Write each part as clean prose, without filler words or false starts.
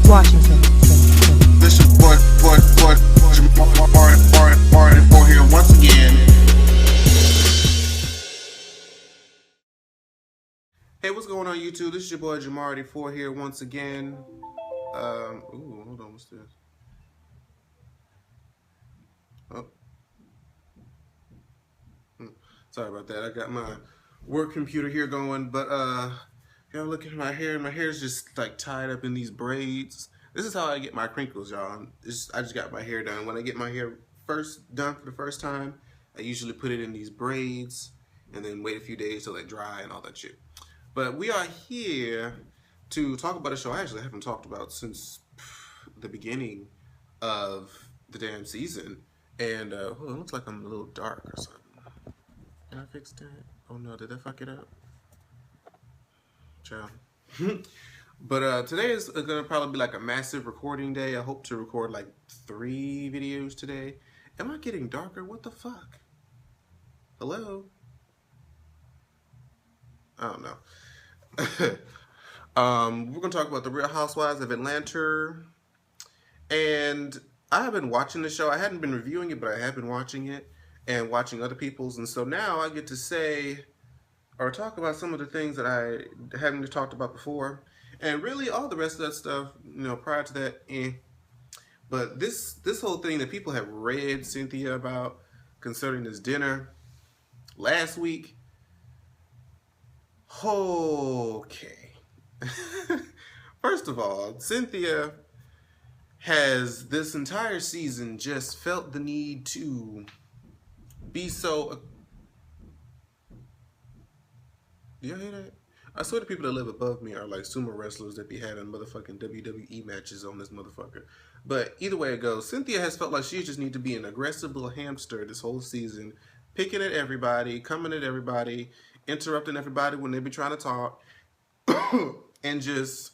Washington. This your boy, Marty for here once again. Hey, what's going on, YouTube? This is your boy Jamarty4 here once again. Ooh, hold on, what's this? Oh. Sorry about that. I got my work computer here going, but y'all look at my hair. My hair's just like tied up in these braids. This is how I get my crinkles, y'all. I just got my hair done. When I get my hair done for the first time, I usually put it in these braids and then wait a few days till they dry and all that shit. But we are here to talk about a show I actually haven't talked about since the beginning of the damn season. And it looks like I'm a little dark or something. Can I fix that? Oh no, did I fuck it up? Ciao. But today is gonna probably be like a massive recording day. I hope to record like 3 videos today. Am I getting darker? What the fuck? Hello? I don't know. We're gonna talk about the Real Housewives of Atlanta. And I have been watching the show. I hadn't been reviewing it, but I have been watching it and watching other people's. And so now I get to say or talk about some of the things that I hadn't talked about before. And really all the rest of that stuff, you know, prior to that, But this whole thing that people have read Cynthia about concerning this dinner last week. Okay. First of all, Cynthia has this entire season just felt the need to be so... Do y'all hear that? I swear the people that live above me are like sumo wrestlers that be having motherfucking WWE matches on this motherfucker. But either way it goes, Cynthia has felt like she just need to be an aggressive little hamster this whole season, picking at everybody, coming at everybody, interrupting everybody when they be trying to talk, and just,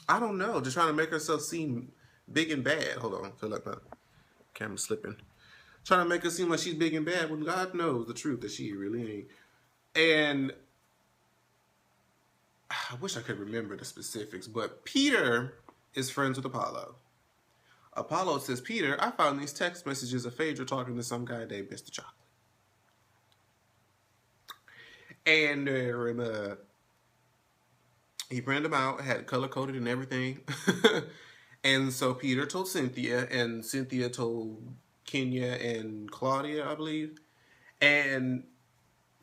I don't know, just trying to make herself seem big and bad. Hold on, I feel like my camera's slipping. Trying to make her seem like she's big and bad when God knows the truth that she really ain't. And I wish I could remember the specifics, but Peter is friends with Apollo. Apollo says, Peter, I found these text messages of Phaedra talking to some guy named Mr. Chocolate. And he printed them out, had color-coded and everything. And so Peter told Cynthia, and Cynthia told Kenya and Claudia, I believe. And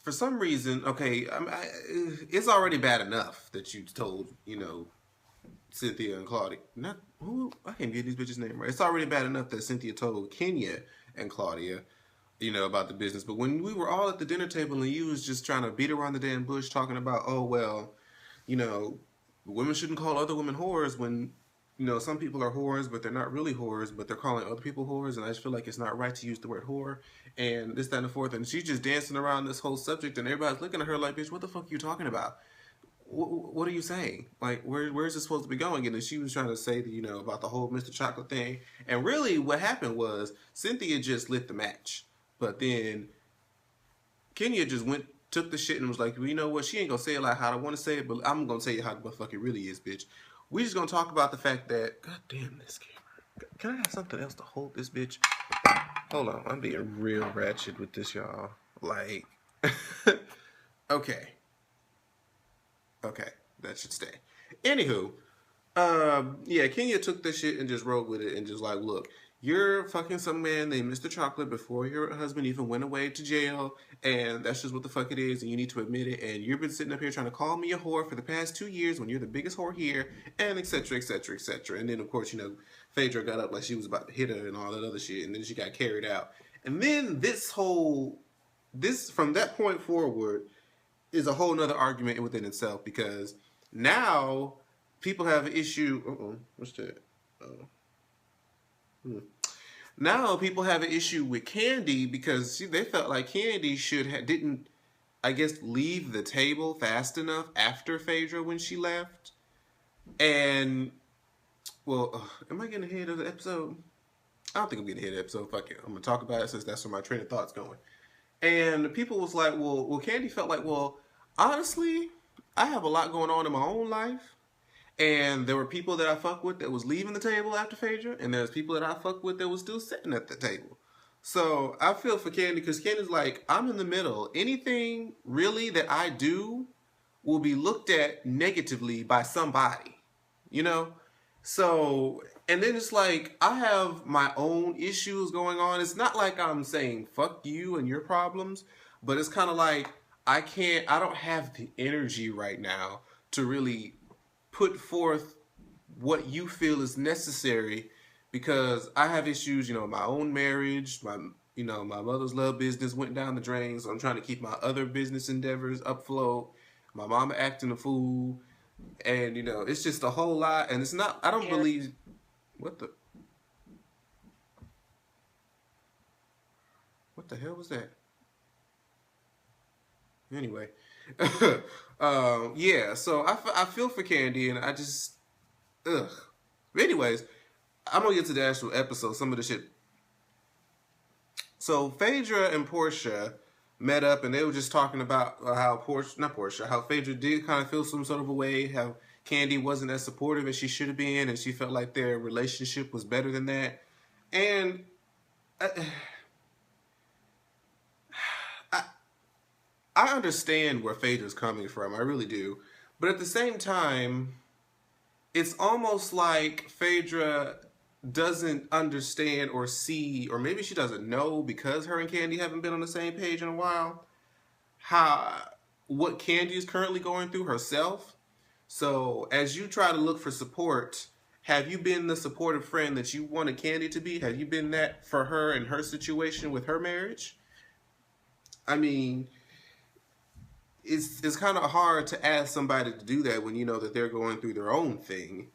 for some reason, okay, it's already bad enough that you told, you know, Cynthia and Claudia. I can't get these bitches' name right. It's already bad enough that Cynthia told Kenya and Claudia, you know, about the business. But when we were all at the dinner table and you was just trying to beat around the damn bush talking about, oh, well, you know, women shouldn't call other women whores when, you know, some people are whores, but they're not really whores, but they're calling other people whores, and I just feel like it's not right to use the word whore, and this, that, and the fourth, and she's just dancing around this whole subject, and everybody's looking at her like, bitch, what the fuck are you talking about? What are you saying? Like, where is this supposed to be going? And then she was trying to say, that, you know, about the whole Mr. Chocolate thing, and really what happened was Cynthia just lit the match, but then Kenya just took the shit and was like, well, you know what, she ain't gonna say it like how I want to say it, but I'm gonna tell you how the fuck it really is, bitch. We just gonna talk about the fact that, god damn this camera. Can I have something else to hold this bitch? Hold on, I'm being real ratchet with this, y'all. Like, okay, that should stay. Anywho, yeah, Kenya took this shit and just rolled with it and just like, look, you're fucking some man named Mr. Chocolate before your husband even went away to jail, and that's just what the fuck it is, and you need to admit it, and you've been sitting up here trying to call me a whore for the past 2 years when you're the biggest whore here, and etc, etc, etc. And then, of course, you know, Phaedra got up like she was about to hit her and all that other shit, and then she got carried out. And then from that point forward, is a whole nother argument within itself, because now people have an issue. What's that? Now people have an issue with Kandi because they felt like Kandi didn't, I guess, leave the table fast enough after Phaedra when she left. And, well, am I getting ahead of the episode? I don't think I'm getting ahead of the episode. Fuck it. I'm going to talk about it since that's where my train of thought's going. And people was like, well, Kandi felt like, well, honestly, I have a lot going on in my own life. And there were people that I fuck with that was leaving the table after Phaedra, and there's people that I fuck with that was still sitting at the table. So I feel for Kandi because Kandi's like, I'm in the middle. Anything really that I do will be looked at negatively by somebody, you know? So, and then it's like, I have my own issues going on. It's not like I'm saying, fuck you and your problems, but it's kind of like, I don't have the energy right now to really put forth what you feel is necessary because I have issues, my own marriage, my mother's love business went down the drain, so I'm trying to keep my other business endeavors afloat. My mama acting a fool, and it's just a whole lot. And it's not. I don't believe. What the? What the hell was that? Anyway, yeah. So I feel for Kandi, and I just ugh. But anyways, I'm gonna get to the actual episode. Some of the shit. So Phaedra and Portia met up, and they were just talking about how how Phaedra did kind of feel some sort of a way, how Kandi wasn't as supportive as she should have been, and she felt like their relationship was better than that. And I, I understand where Phaedra's coming from, I really do. But at the same time, it's almost like Phaedra doesn't understand or see, or maybe she doesn't know because her and Kandi haven't been on the same page in a while, how what Kandi is currently going through herself. So as you try to look for support, have you been the supportive friend that you wanted Kandi to be? Have you been that for her in her situation with her marriage? I mean, it's kind of hard to ask somebody to do that when you know that they're going through their own thing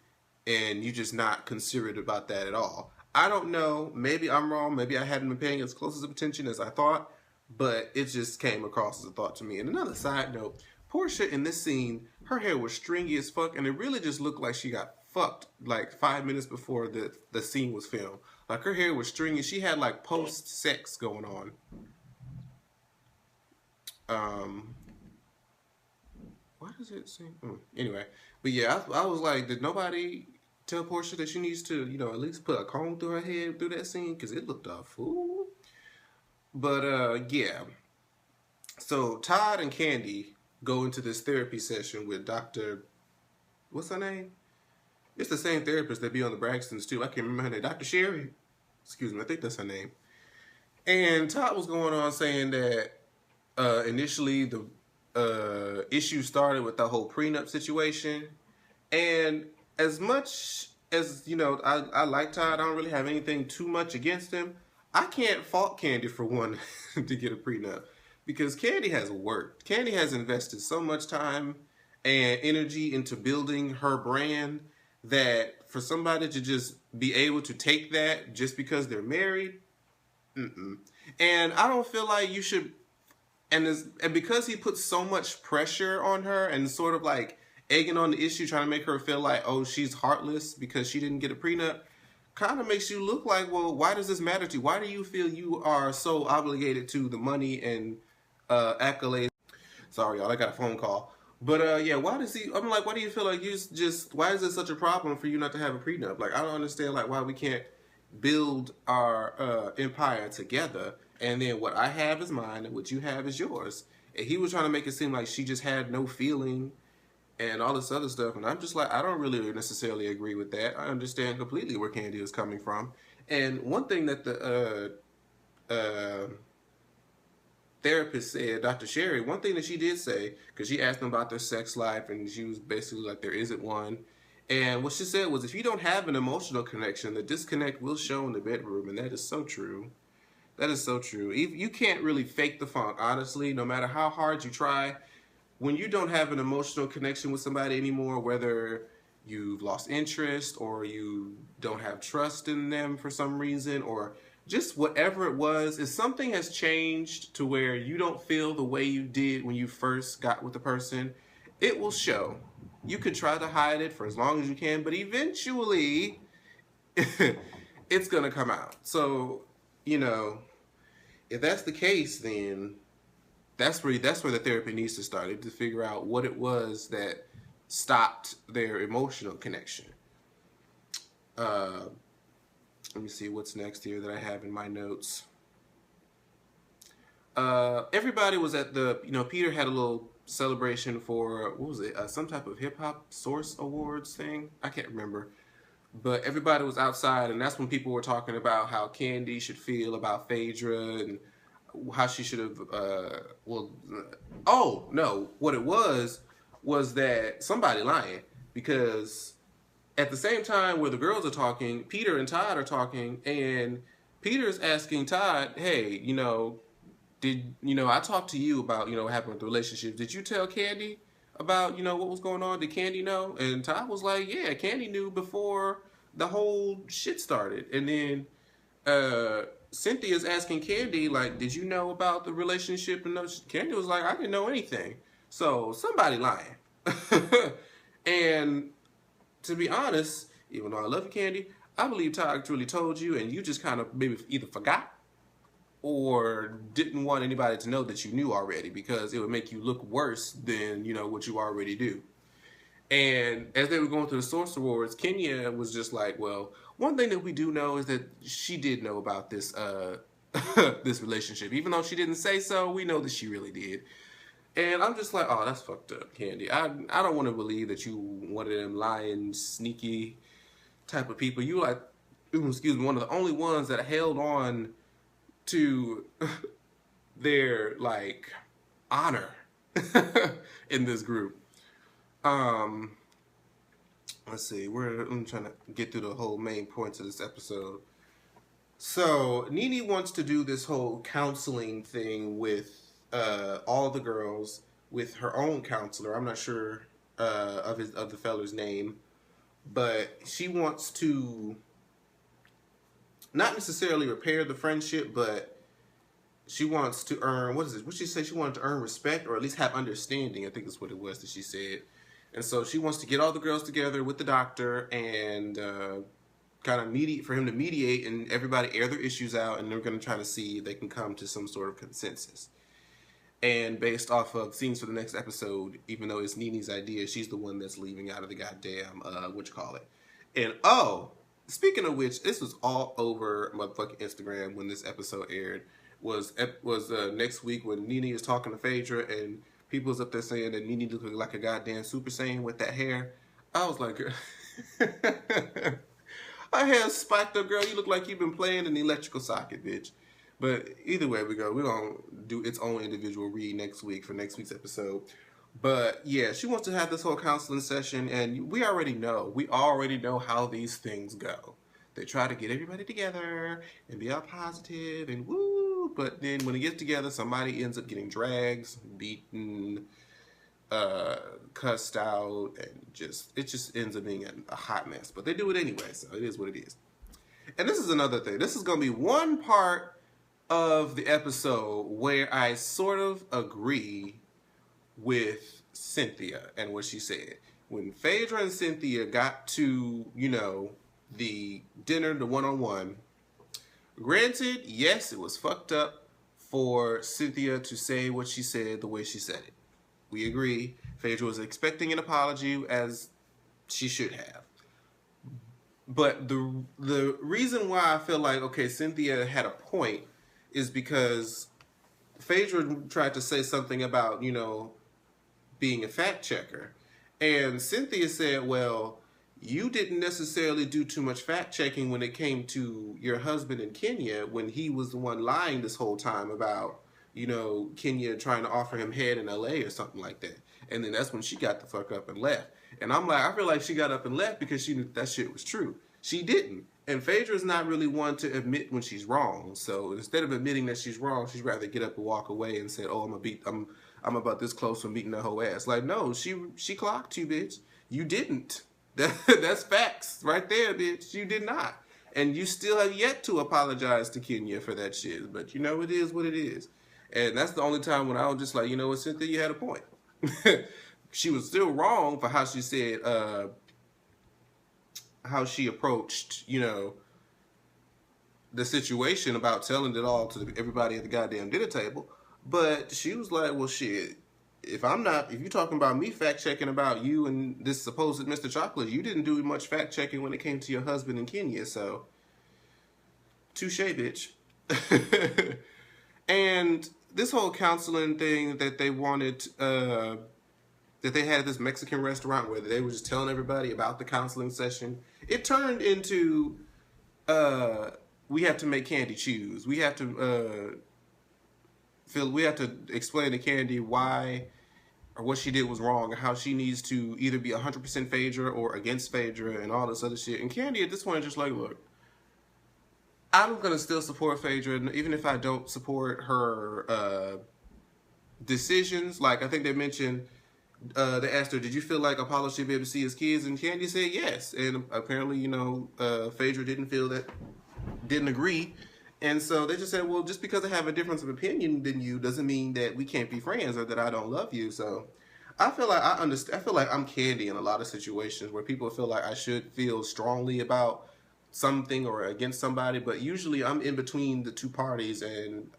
and you're just not considerate about that at all. I don't know. Maybe I'm wrong. Maybe I hadn't been paying as close of attention as I thought, but it just came across as a thought to me. And another side note, Portia in this scene, her hair was stringy as fuck, and it really just looked like she got fucked like 5 minutes before the scene was filmed. Like her hair was stringy. She had like post-sex going on. Um, Why does it say? Anyway, but yeah, I was like, did nobody tell Portia that she needs to, at least put a comb through her head through that scene? Because it looked a fool. But yeah. So Todd and Kandi go into this therapy session with Dr. What's her name? It's the same therapist that be on the Braxtons too. I can't remember her name. Dr. Sherry. Excuse me, I think that's her name. And Todd was going on saying that initially the issue started with the whole prenup situation. And as much as, I like Todd, I don't really have anything too much against him. I can't fault Kandi for wanting to get a prenup because Kandi has worked. Kandi has invested so much time and energy into building her brand that for somebody to just be able to take that just because they're married, and I don't feel like you should. And because he put so much pressure on her and sort of like egging on the issue, trying to make her feel like, oh, she's heartless because she didn't get a prenup, kind of makes you look like, well, why does this matter to you? Why do you feel you are so obligated to the money and accolades? Sorry, y'all, I got a phone call. But yeah, why does he? I'm like, why do you feel like you just? Why is it such a problem for you not to have a prenup? Like, I don't understand like why we can't build our empire together, and then what I have is mine and what you have is yours. And he was trying to make it seem like she just had no feeling and all this other stuff, and I'm just like, I don't really necessarily agree with that. I understand completely where Kandi is coming from. And one thing that the therapist said, Dr. Sherry, one thing that she did say, because she asked them about their sex life, and she was basically like, there isn't one. And what she said was, if you don't have an emotional connection, the disconnect will show in the bedroom, and that is so true. That is so true. You can't really fake the funk, honestly, no matter how hard you try. When you don't have an emotional connection with somebody anymore, whether you've lost interest or you don't have trust in them for some reason, or just whatever it was, if something has changed to where you don't feel the way you did when you first got with the person, it will show. You could try to hide it for as long as you can, but eventually it's going to come out. So, if that's the case, then that's where the therapy needs to start, to figure out what it was that stopped their emotional connection. Let me see what's next here that I have in my notes. Everybody was at the, Peter had a little celebration for, what was it, some type of hip hop source awards thing. I can't remember. But everybody was outside, and that's when people were talking about how Kandi should feel about Phaedra and how she should have, oh, no, what it was that somebody lying, because at the same time where the girls are talking, Peter and Todd are talking, and Peter's asking Todd, hey, I talked to you about, what happened with the relationship. Did you tell Kandi about, what was going on? Did Kandi know? And Todd was like, yeah, Kandi knew before the whole shit started. And then Cynthia's asking Kandi, like, did you know about the relationship? And Kandi was like, I didn't know anything. So somebody lying. And to be honest, even though I love you, Kandi, I believe Todd truly told you, and you just kind of maybe either forgot or didn't want anybody to know that you knew already, because it would make you look worse than, what you already do. And as they were going through the Source Awards, Kenya was just like, well, one thing that we do know is that she did know about this this relationship. Even though she didn't say so, we know that she really did. And I'm just like, oh, that's fucked up, Kandi. I don't want to believe that you one of them lying, sneaky type of people. You like, excuse me, one of the only ones that held on to their, like, honor in this group. Let's see, I'm trying to get through the whole main points of this episode. So Nene wants to do this whole counseling thing with all the girls with her own counselor. I'm not sure of the fella's name, but she wants to not necessarily repair the friendship, but she wants to earn, what did she say? She wanted to earn respect, or at least have understanding. I think that's what it was that she said. And so she wants to get all the girls together with the doctor and kind of for him to mediate and everybody air their issues out, and they're going to try to see if they can come to some sort of consensus. And based off of scenes for the next episode, even though it's Nene's idea, she's the one that's leaving out of the goddamn, And speaking of which, this was all over motherfucking Instagram when this episode aired. Was next week when Nene is talking to Phaedra and people was up there saying that Nene looked like a goddamn Super Saiyan with that hair. I was like, girl, her hair's spiked up, girl. You look like you've been playing an electrical socket, bitch. But either way we go, we're going to do its own individual read next week for next week's episode. But yeah, she wants to have this whole counseling session, and we already know how these things go. They try to get everybody together and be all positive and woo, but then when it gets together, somebody ends up getting dragged, beaten, cussed out, and it just ends up being a hot mess. But they do it anyway, so it is what it is. And this is another thing. This is going to be one part of the episode where I sort of agree with Cynthia and what she said. When Phaedra and Cynthia got to, the dinner, the one-on-one, granted, yes, it was fucked up for Cynthia to say what she said the way she said it. We agree. Phaedra was expecting an apology, as she should have. But the reason why I feel like, okay, Cynthia had a point is because Phaedra tried to say something about, being a fact checker. And Cynthia said, well, you didn't necessarily do too much fact checking when it came to your husband in Kenya, when he was the one lying this whole time about, Kenya trying to offer him head in LA or something like that. And then that's when she got the fuck up and left. And I'm like, I feel like she got up and left because she knew that shit was true. She didn't. And Phaedra's not really one to admit when she's wrong. So instead of admitting that she's wrong, she'd rather get up and walk away and say, oh, I'm about this close from beating her whole ass. Like, no, she clocked you, bitch. You didn't. That's facts right there, bitch. You did not. And you still have yet to apologize to Kenya for that shit. But it is what it is. And that's the only time when I was just like, you know what, Cynthia, you had a point. She was still wrong for how she said, how she approached, the situation about telling it all to everybody at the goddamn dinner table. But she was like, well, shit, if you're talking about me fact checking about you and this supposed Mr. Chocolate, you didn't do much fact checking when it came to your husband in Kenya, so touche, bitch. And this whole counseling thing that they wanted, that they had at this Mexican restaurant where they were just telling everybody about the counseling session, it turned into we have to make Kandi choose. We have to explain to Kandi why or what she did was wrong, and how she needs to either be 100% Phaedra or against Phaedra and all this other shit. And Kandi at this point is just like, look, I'm gonna still support Phaedra, even if I don't support her decisions. Like I think they mentioned, they asked her, "Did you feel like Apollo should be able to see his kids?" And Kandi said yes. And apparently, Phaedra didn't agree. And so they just said, well, just because I have a difference of opinion than you doesn't mean that we can't be friends or that I don't love you. So I feel like I feel like I'm Kandi in a lot of situations where people feel like I should feel strongly about something or against somebody, but usually I'm in between the two parties and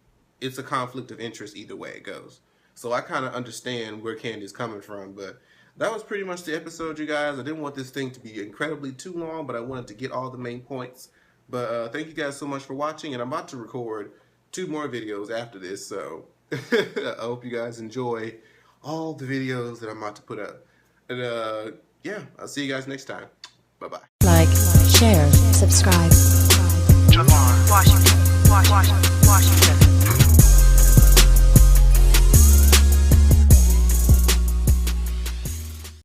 it's a conflict of interest either way it goes. So I kind of understand where Kandi's coming from, but that was pretty much the episode, you guys. I didn't want this thing to be incredibly too long, but I wanted to get all the main points. But thank you guys so much for watching, and I'm about to record 2 more videos after this, so I hope you guys enjoy all the videos that I'm about to put up. And yeah, I'll see you guys next time. Bye-bye. Like, share, subscribe. Washington, Washington, Washington.